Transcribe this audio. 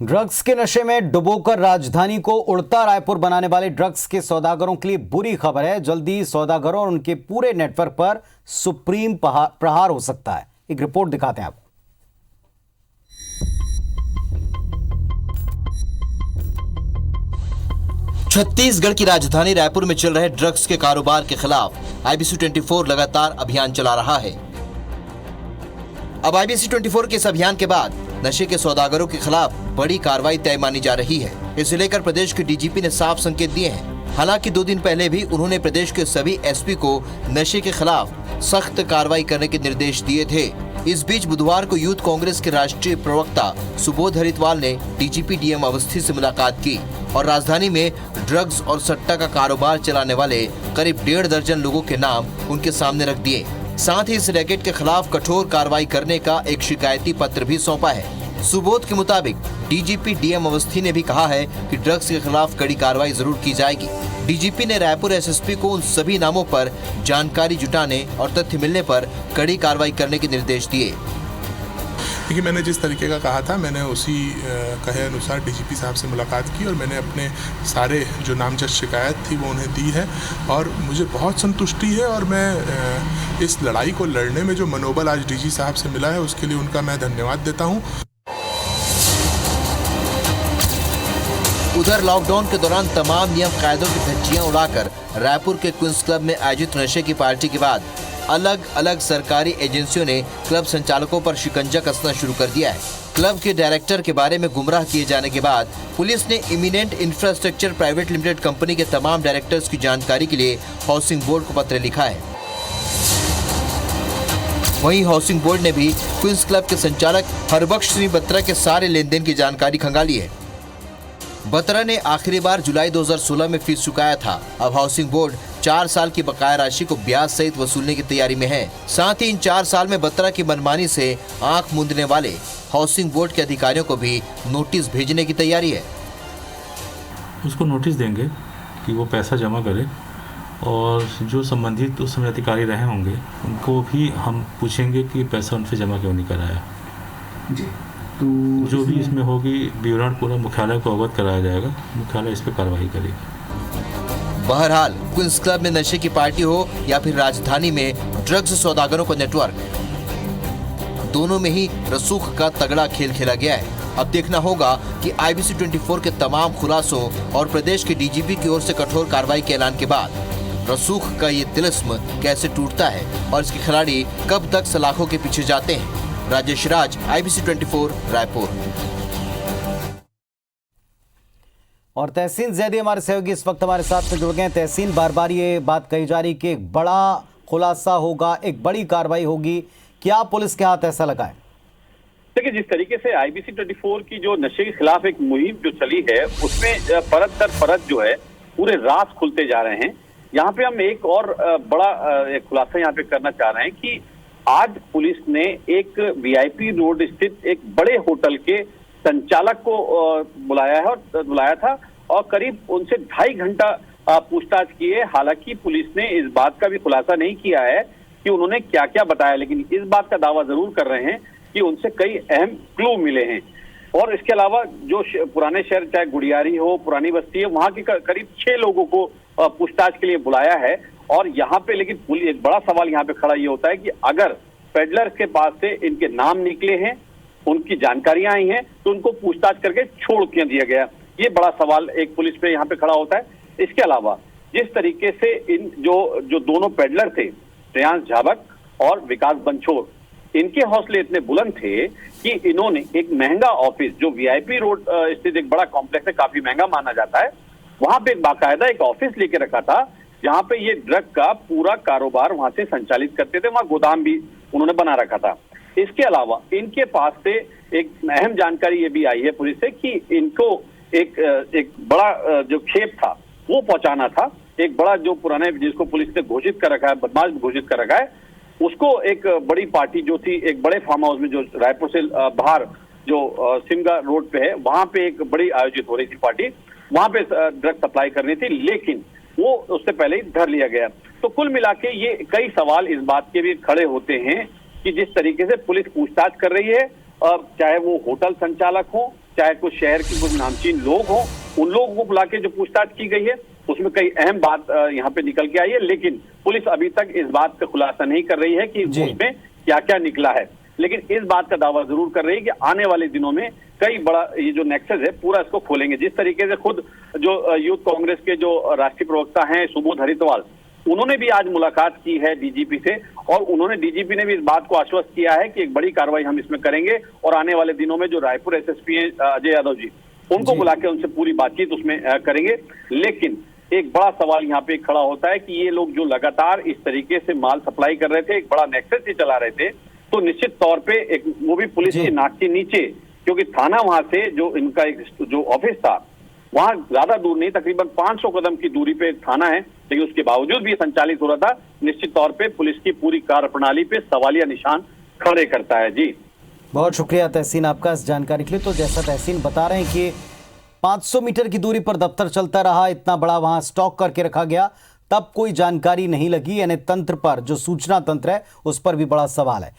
Drugs के नशे में डुबोकर राजधानी को उड़ता रायपुर बनाने वाले ड्रग्स के सौदागरों के लिए बुरी खबर है। जल्दी सौदागरों और उनके पूरे नेटवर्क पर सुप्रीम प्रहार हो सकता है। एक रिपोर्ट दिखाते हैं आपको। छत्तीसगढ़ की राजधानी रायपुर में चल रहे ड्रग्स के कारोबार के खिलाफ आईबीसी 24 लगातार अभियान चला रहा है। अब आईबीसी 24 के इस अभियान के बाद नशे के सौदागरों के खिलाफ बड़ी कार्रवाई तय मानी जा रही है। इसे लेकर प्रदेश के डीजीपी ने साफ संकेत दिए हैं। हालांकि 2 दिन पहले भी उन्होंने प्रदेश के सभी एसपी को नशे के खिलाफ सख्त कार्रवाई करने के निर्देश दिए थे। इस बीच बुधवार को यूथ कांग्रेस के राष्ट्रीय प्रवक्ता सुबोध हरितवाल ने डीजीपी डीएम अवस्थी से मुलाकात की और राजधानी में ड्रग्स और सट्टा का कारोबार चलाने वाले करीब 1.5 दर्जन लोगों के नाम उनके सामने रख दिए। साथ ही इस रैकेट के खिलाफ कठोर कार्रवाई करने का एक शिकायती पत्र भी सौंपा है। सुबोध के मुताबिक डीजीपी डीएम अवस्थी ने भी कहा है कि ड्रग्स के खिलाफ कड़ी कार्रवाई जरूर की जाएगी। डीजीपी ने रायपुर एसएसपी को उन सभी नामों पर जानकारी जुटाने और तथ्य मिलने पर कड़ी कार्रवाई करने के निर्देश दिए। देखिए, मैंने जिस तरीके का कहा था, मैंने उसी कहे अनुसार डीजीपी साहब से मुलाकात की और मैंने अपने सारे जो नामजद शिकायत थी वो उन्हें दी है और मुझे बहुत संतुष्टि है। और मैं इस लड़ाई को लड़ने में जो मनोबल आज डीजी साहब से मिला है उसके लिए उनका मैं धन्यवाद देता हूँ। उधर लॉकडाउन के दौरान तमाम नियम कायदों की धज्जियां उड़ाकर रायपुर के क्वींस क्लब में आयोजित नशे की पार्टी के बाद अलग अलग सरकारी एजेंसियों ने क्लब संचालकों पर शिकंजा कसना शुरू कर दिया है। क्लब के डायरेक्टर के बारे में गुमराह किए जाने के बाद पुलिस ने Eminent Infrastructure Private Limited company के तमाम डायरेक्टर्स की जानकारी के लिए हाउसिंग बोर्ड को पत्र लिखा है। वहीं हाउसिंग बोर्ड ने भी क्वींस क्लब के संचालक हरबख्श सिंह बत्रा के सारे लेन देन की जानकारी खंगाली है। बत्रा ने आखिरी बार जुलाई 2016 में फीस चुकाया था। अब हाउसिंग बोर्ड 4 साल की बकाया राशि को ब्याज सहित वसूलने की तैयारी में है। साथ ही इन 4 साल में बत्रा की मनमानी से आंख मूंदने वाले हाउसिंग बोर्ड के अधिकारियों को भी नोटिस भेजने की तैयारी है। उसको नोटिस देंगे कि वो पैसा जमा करे और जो संबंधित उस समय अधिकारी रहे होंगे उनको भी हम पूछेंगे कि पैसा उनसे जमा क्यों नहीं कराया जी। तो जो भी इसमें होगी विवरण पूरा मुख्यालय को अवगत कराया जाएगा। मुख्यालय इस पर कार्रवाई करेगी। बहरहाल क्वींस क्लब में नशे की पार्टी हो या फिर राजधानी में ड्रग्स सौदागरों का नेटवर्क, दोनों में ही रसूख का तगड़ा खेल खेला गया है। अब देखना होगा कि आईबीसी 24 के तमाम खुलासों और प्रदेश के डीजीपी की ओर से कठोर कार्रवाई के ऐलान के बाद रसूख का ये तिलिस्म कैसे टूटता है और इसके खिलाड़ी कब तक सलाखों के पीछे जाते हैं। राजेश राज, आईबीसी 24, रायपुर। और तहसीन जैदी हमारे सहयोगी इस वक्त हमारे साथ में जुड़ गए हैं। तहसीन, बार बार ये बात कही जा रही कि एक बड़ा खुलासा होगा, एक बड़ी कार्रवाई होगी, क्या पुलिस के हाथ ऐसा लगा है? देखिए, जिस तरीके से आईबीसी 24 की जो नशे के खिलाफ एक मुहिम जो चली है उसमें परत दर परत जो है पूरे राज खुलते जा रहे हैं। यहाँ पे हम एक और बड़ा एक खुलासा यहाँ पे करना चाह रहे हैं कि आज पुलिस ने एक वीआईपी रोड स्थित एक बड़े होटल के संचालक को बुलाया था और करीब उनसे 2.5 घंटा पूछताछ की है। हालांकि पुलिस ने इस बात का भी खुलासा नहीं किया है कि उन्होंने क्या क्या बताया, लेकिन इस बात का दावा जरूर कर रहे हैं कि उनसे कई अहम क्लू मिले हैं। और इसके अलावा जो पुराने शहर, चाहे गुड़ियारी हो, पुरानी बस्ती है, वहां के करीब 6 लोगों को पूछताछ के लिए बुलाया है। और यहाँ पे लेकिन एक बड़ा सवाल यहाँ पे खड़ा ये होता है कि अगर पेडलर्स के पास से इनके नाम निकले हैं, उनकी जानकारियां आई हैं, तो उनको पूछताछ करके छोड़ क्यों दिया गया, ये बड़ा सवाल एक पुलिस पे यहाँ पे खड़ा होता है। इसके अलावा जिस तरीके से इन जो दोनों पेडलर थे, श्रेयांश झाबक और विकास बंछोर, इनके हौसले इतने बुलंद थे कि इन्होंने एक महंगा ऑफिस, जो वीआईपी रोड स्थित एक बड़ा कॉम्प्लेक्स है, काफी महंगा माना जाता है, वहां पे बाकायदा एक ऑफिस लेके रखा था जहां पे ये ड्रग का पूरा कारोबार वहां से संचालित करते थे। वहां गोदाम भी उन्होंने बना रखा था। इसके अलावा इनके पास से एक अहम जानकारी ये भी आई है पुलिस से कि इनको एक बड़ा जो खेप था वो पहुंचाना था। एक बड़ा जो पुराने, जिसको पुलिस ने घोषित कर रखा है, बदमाश घोषित कर रखा है, उसको एक बड़ी पार्टी जो थी एक बड़े फार्म हाउस में जो रायपुर से बाहर जो सिमगा रोड पे है, वहां पे एक बड़ी आयोजित हो रही थी पार्टी, वहां पे ड्रग सप्लाई करनी थी, लेकिन वो उससे पहले ही धर लिया गया। तो कुल मिला के ये कई सवाल इस बात के भी खड़े होते हैं कि जिस तरीके से पुलिस पूछताछ कर रही है, चाहे वो होटल संचालक हो चाहे कुछ शहर के कुछ नामचीन लोग हों, उन लोगों को बुला के जो पूछताछ की गई है उसमें कई अहम बात यहाँ पे निकल के आई है, लेकिन पुलिस अभी तक इस बात का खुलासा नहीं कर रही है कि जी। उसमें क्या क्या निकला है। लेकिन इस बात का दावा जरूर कर रही है कि आने वाले दिनों में कई बड़ा ये जो नेक्सस है पूरा इसको खोलेंगे। जिस तरीके से खुद जो यूथ कांग्रेस के जो राष्ट्रीय प्रवक्ता हैं सुबोध हरितवाल, उन्होंने भी आज मुलाकात की है डीजीपी से, और उन्होंने डीजीपी ने भी इस बात को आश्वस्त किया है कि एक बड़ी कार्रवाई हम इसमें करेंगे और आने वाले दिनों में जो रायपुर एसएसपी हैं अजय यादव जी, उनको जी। बुला के उनसे पूरी बातचीत उसमें करेंगे। लेकिन एक बड़ा सवाल यहाँ पे खड़ा होता है कि ये लोग जो लगातार इस तरीके से माल सप्लाई कर रहे थे, एक बड़ा नेक्सस ही चला रहे थे, तो निश्चित तौर पे एक वो भी पुलिस जी। की नाक के नीचे, क्योंकि थाना वहां से जो इनका एक जो ऑफिस था वहां ज्यादा दूर नहीं, तकरीबन 500 कदम की दूरी पे एक थाना है, लेकिन उसके बावजूद भी ये संचालित हो रहा था। निश्चित तौर पे पुलिस की पूरी कार्यप्रणाली पे सवालिया निशान खड़े करता है। जी, बहुत शुक्रिया तहसीन आपका इस जानकारी के लिए। तो जैसा तहसीन बता रहे हैं कि 500 मीटर की दूरी पर दफ्तर चलता रहा, इतना बड़ा वहां स्टॉक करके रखा गया, तब कोई जानकारी नहीं लगी, यानी तंत्र पर जो सूचना तंत्र है उस पर भी बड़ा सवाल है।